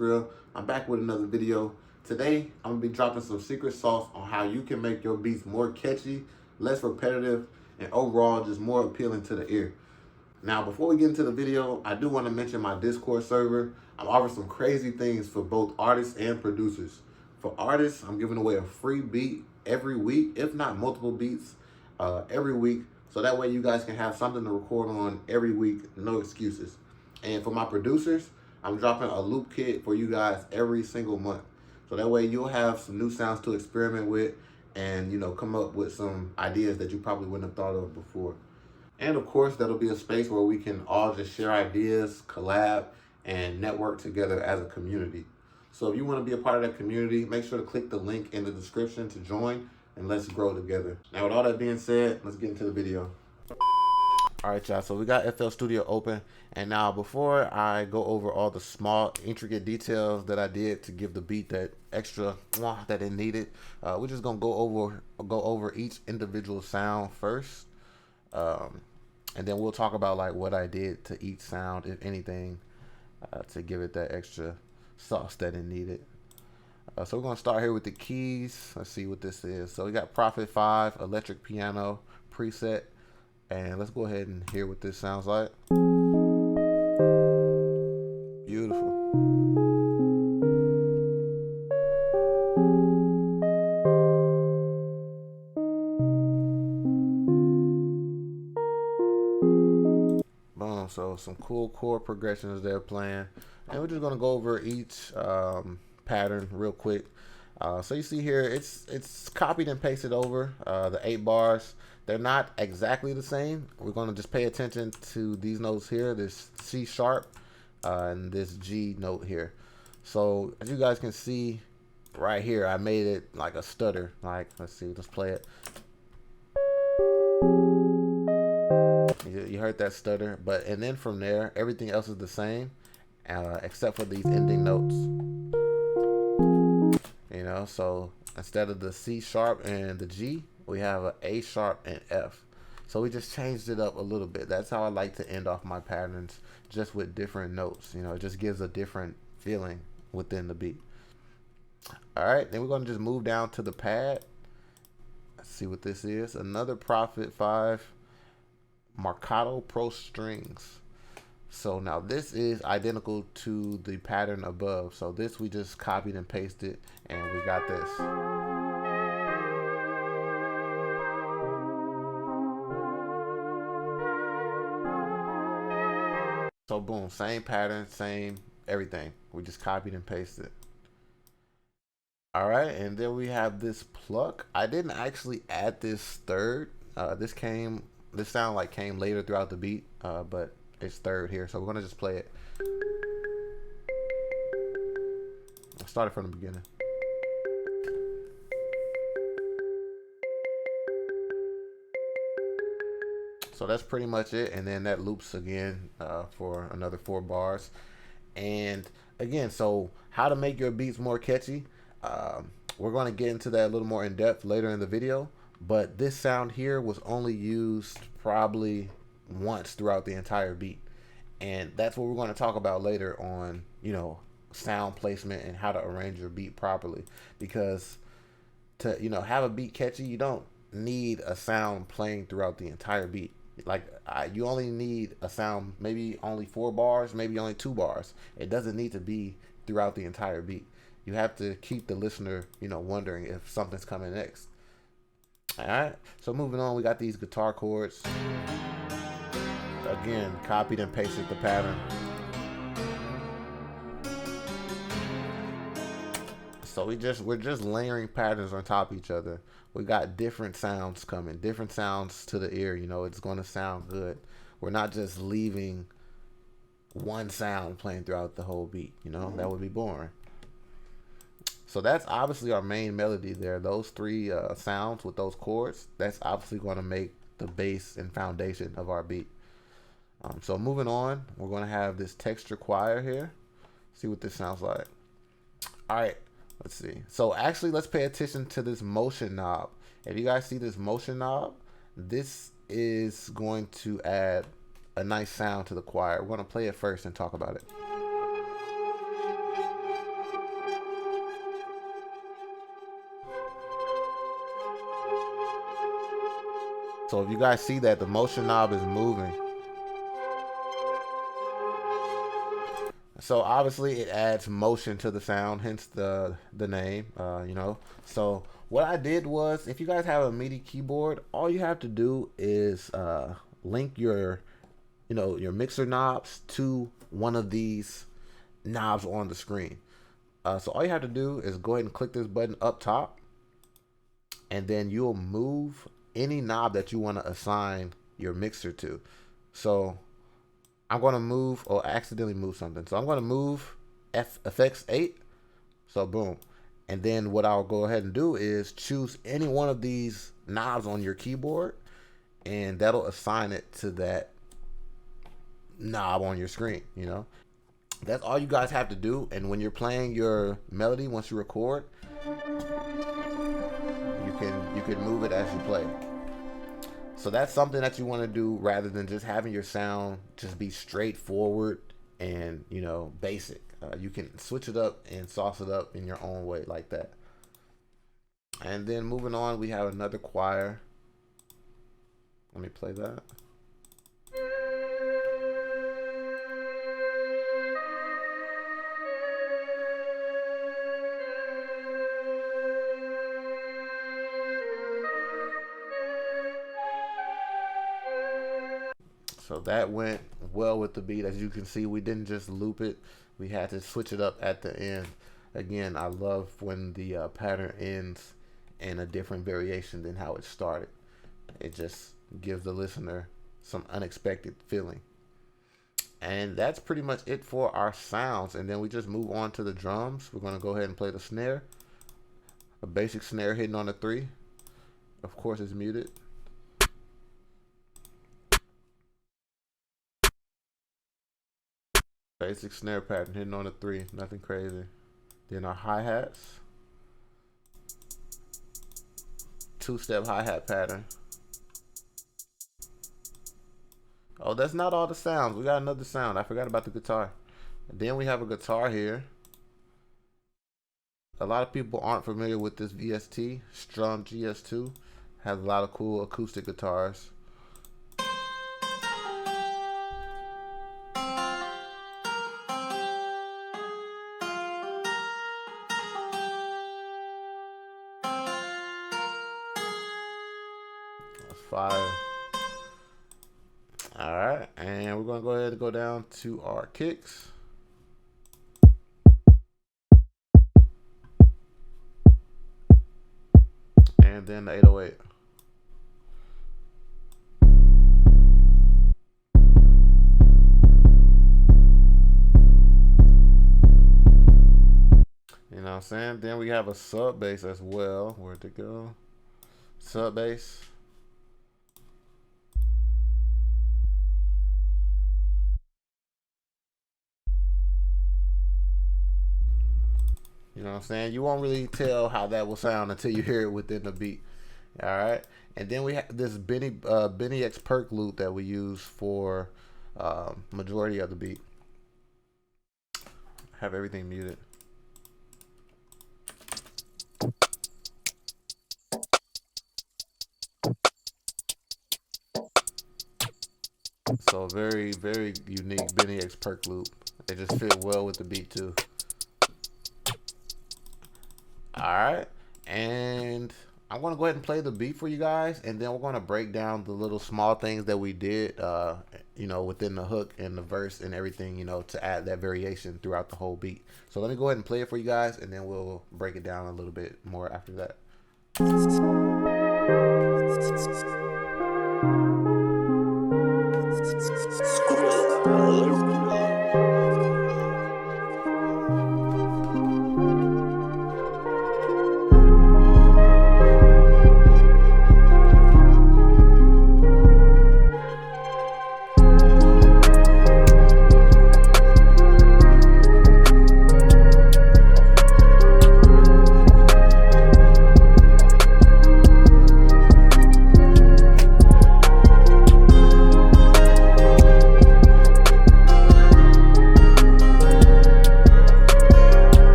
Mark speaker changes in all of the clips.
Speaker 1: Skrilla. I'm back with another video. Today, I'm gonna be dropping some secret sauce on how you can make your beats more catchy, less repetitive, and overall just more appealing to the ear. Now, before we get into the video, I do want to mention my Discord server. I'm offering some crazy things for both artists and producers. For artists, I'm giving away a free beat every week, if not multiple beats every week. So that way you guys can have something to record on every week, no excuses. And for my producers, I'm dropping a loop kit for you guys every single month. So that way you'll have some new sounds to experiment with and, come up with some ideas that you probably wouldn't have thought of before. And of course, that'll be a space where we can all just share ideas, collab, and network together as a community. So if you want to be a part of that community, make sure to click the link in the description to join, and let's grow together. Now, with all that being said, let's get into the video. All right, y'all, so we got FL Studio open. And now before I go over all the small, intricate details that I did to give the beat that extra that it needed, we're just gonna go over each individual sound first. And then we'll talk about like what I did to each sound, if anything, to give it that extra sauce that it needed. So we're gonna start here with the keys. Let's see what this is. So we got Prophet 5 electric piano preset, and let's go ahead and hear what this sounds like. Beautiful. Boom. So some cool chord progressions they're playing, and we're just gonna go over each pattern real quick. So you see here, it's copied and pasted over the 8 bars. They're not exactly the same. We're going to just pay attention to these notes here, this C sharp and this G note here. So as you guys can see right here, I made it like a stutter. Like, let's see, let's play it. You heard that stutter, and then from there, everything else is the same, except for these ending notes. So instead of the C sharp and the G, we have an A sharp and F. So we just changed it up a little bit. That's how I like to end off my patterns, just with different notes. It just gives a different feeling within the beat. All right, then we're going to just move down to the pad. Let's see what this is. Another Prophet 5 Marcato Pro Strings. So now this is identical to the pattern above. So this we just copied and pasted, and we got this. So boom, same pattern, same everything. We just copied and pasted. All right, and then we have this pluck. I didn't actually add this third. This sound like came later throughout the beat, but it's third here, so we're gonna just play it. I'll start it from the beginning. So that's pretty much it, and then that loops again for another 4 bars. And again, so how to make your beats more catchy, we're going to get into that a little more in depth later in the video, but this sound here was only used probably once throughout the entire beat, and that's what we're going to talk about later on, sound placement and how to arrange your beat properly. Because to have a beat catchy, you don't need a sound playing throughout the entire beat. Like you only need a sound, maybe only 4 bars, maybe only 2 bars. It doesn't need to be throughout the entire beat. You have to keep the listener wondering if something's coming next. All right, so moving on, we got these guitar chords. Again, copied and pasted the pattern. So we're just layering patterns on top of each other. We got different sounds coming, different sounds to the ear. It's going to sound good. We're not just leaving one sound playing throughout the whole beat. That would be boring. So that's obviously our main melody there. Those 3 sounds with those chords, that's obviously going to make the base and foundation of our beat. So moving on, we're going to have this texture choir here. See what this sounds like. All right, let's see. So actually, let's pay attention to this motion knob. If you guys see this motion knob, this is going to add a nice sound to the choir. We're going to play it first and talk about it. So if you guys see that the motion knob is moving, so obviously it adds motion to the sound, hence the name, you know. So what I did was, if you guys have a MIDI keyboard, all you have to do is link your, you know, your mixer knobs to one of these knobs on the screen. So all you have to do is go ahead and click this button up top, and then you'll move any knob that you want to assign your mixer to. So I'm going to move, or accidentally move something. So I'm going to move effects 8. So boom. And then what I'll go ahead and do is choose any one of these knobs on your keyboard, and that'll assign it to that knob on your screen, you know. That's all you guys have to do. And when you're playing your melody, once you record, you can move it as you play. So that's something that you want to do, rather than just having your sound just be straightforward and, you know, basic. You can switch it up and sauce it up in your own way like that. And then moving on, we have another choir. Let me play that. So that went well with the beat. As you can see, we didn't just loop it. We had to switch it up at the end. Again, I love when the pattern ends in a different variation than how it started. It just gives the listener some unexpected feeling. And that's pretty much it for our sounds. And then we just move on to the drums. We're going to go ahead and play the snare. A basic snare hitting on the 3. Of course, it's muted. Basic snare pattern hitting on the 3, nothing crazy. Then our hi-hats. 2-step hi-hat pattern. Oh, that's not all the sounds. We got another sound. I forgot about the guitar. And then we have a guitar here. A lot of people aren't familiar with this VST. Strum GS2 has a lot of cool acoustic guitars. Fire. All right, and we're gonna go ahead and go down to our kicks. And then the 808. You know what I'm saying? Then we have a sub bass as well. Where'd it go? Sub bass. You know what I'm saying? You won't really tell how that will sound until you hear it within the beat. All right. And then we have this Benny X perk loop that we use for majority of the beat. Have everything muted. So very, very unique Benny X perk loop. It just fit well with the beat too. Alright, and I'm going to go ahead and play the beat for you guys, and then we're going to break down the little small things that we did, you know, within the hook and the verse and everything, you know, to add that variation throughout the whole beat. So let me go ahead and play it for you guys, and then we'll break it down a little bit more after that.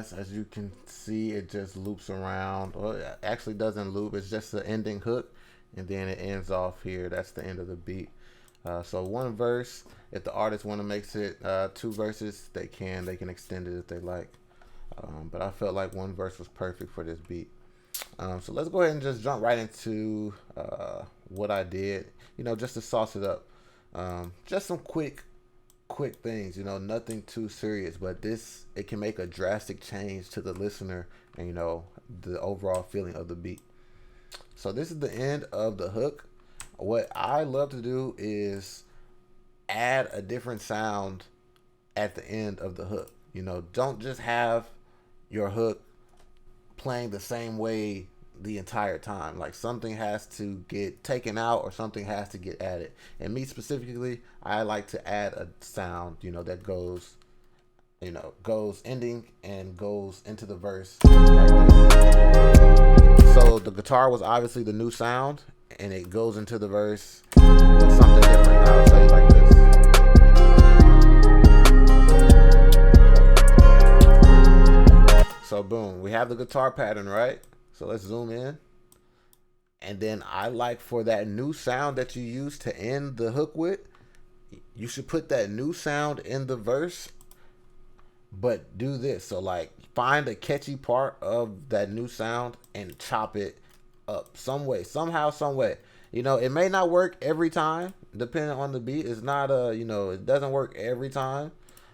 Speaker 1: guys, as you can see, it just loops around. Well, it actually doesn't loop. It's just the ending hook, and then it ends off here. That's the end of the beat. So one verse. If the artist want to make it 2 verses, they can extend it if they like. But I felt like 1 verse was perfect for this beat. So let's go ahead and just jump right into what I did, just to sauce it up. Just some quick things, nothing too serious, but it can make a drastic change to the listener and, the overall feeling of the beat. So this is the end of the hook. What I love to do is add a different sound at the end of the hook. Don't just have your hook playing the same way the entire time. Like, something has to get taken out or something has to get added. And me specifically, I like to add a sound, that goes ending and goes into the verse like this. So the guitar was obviously the new sound, and it goes into the verse with something different. I'll show you like this. So boom, we have the guitar pattern, right? So let's zoom in. And then I like, for that new sound that you use to end the hook with, you should put that new sound in the verse, but do this. So like, find a catchy part of that new sound and chop it up some way, somehow, some way. It may not work every time, depending on the beat. It's not it doesn't work every time,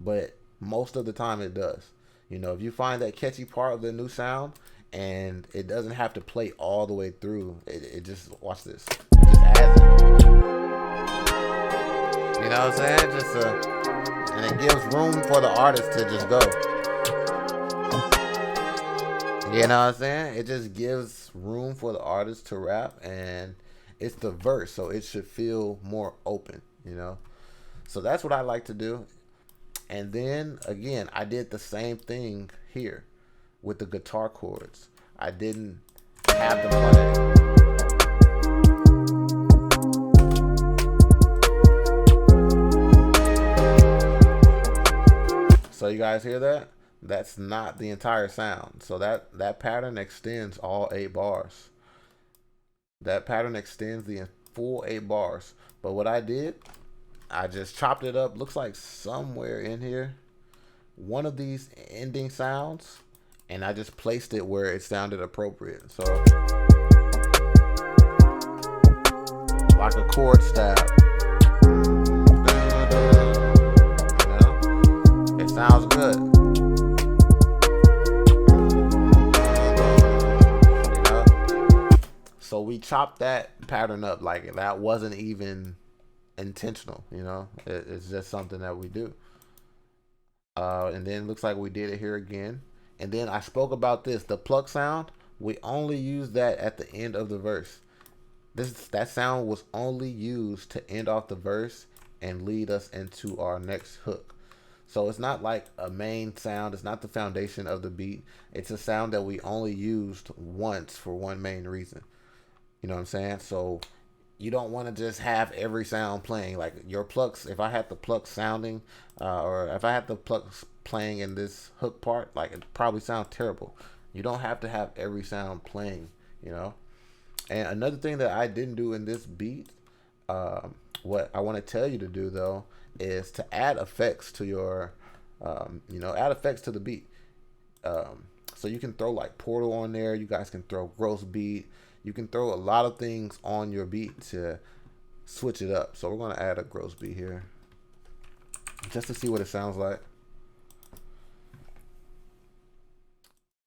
Speaker 1: but most of the time it does. If you find that catchy part of the new sound, and it doesn't have to play all the way through, it just, watch this, it just adds it. You know what I'm saying? And it gives room for the artist to just go. You know what I'm saying? It just gives room for the artist to rap, and it's the verse, so it should feel more open, So that's what I like to do. And then again, I did the same thing here with the guitar chords. I didn't have them play. So you guys hear that? That's not the entire sound. So that pattern extends all 8 bars. That pattern extends the full 8 bars. But what I did, I just chopped it up. Looks like somewhere in here, one of these ending sounds, and I just placed it where it sounded appropriate. So like a chord stab. It sounds good. So we chopped that pattern up. Like, that wasn't even intentional, it's just something that we do. And then it looks like we did it here again. And then I spoke about this, the pluck sound. We only use that at the end of the verse. That sound was only used to end off the verse and lead us into our next hook. So it's not like a main sound. It's not the foundation of the beat. It's a sound that we only used once for one main reason. You know what I'm saying? So you don't want to just have every sound playing. Like, your plucks, if I had the pluck sounding, or if I had the plucks playing in this hook part, like, it probably sounds terrible. You don't have to have every sound playing, And another thing that I didn't do in this beat, what I want to tell you to do though, is to add effects to your, add effects to the beat. So you can throw like Portal on there. You guys can throw gross beat. You can throw a lot of things on your beat to switch it up. So we're going to add a gross beat here just to see what it sounds like.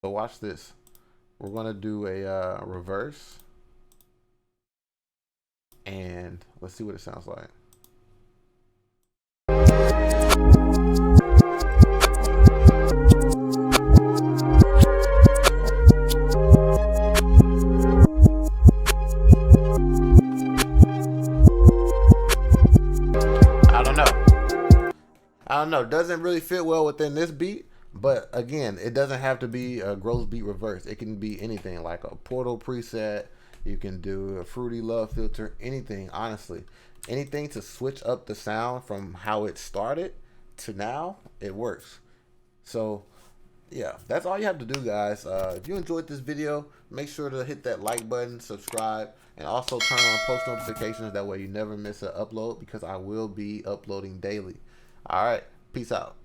Speaker 1: So watch this. We're going to do a reverse. And let's see what it sounds like. I don't know. Doesn't really fit well within this beat, but again, it doesn't have to be a gross beat reverse. It can be anything, like a Portal preset. You can do a Fruity Love filter, anything, honestly. Anything to switch up the sound from how it started to now, it works. So yeah, that's all you have to do, guys. If you enjoyed this video, make sure to hit that like button, subscribe, and also turn on post notifications. That way you never miss an upload, because I will be uploading daily. All right, peace out.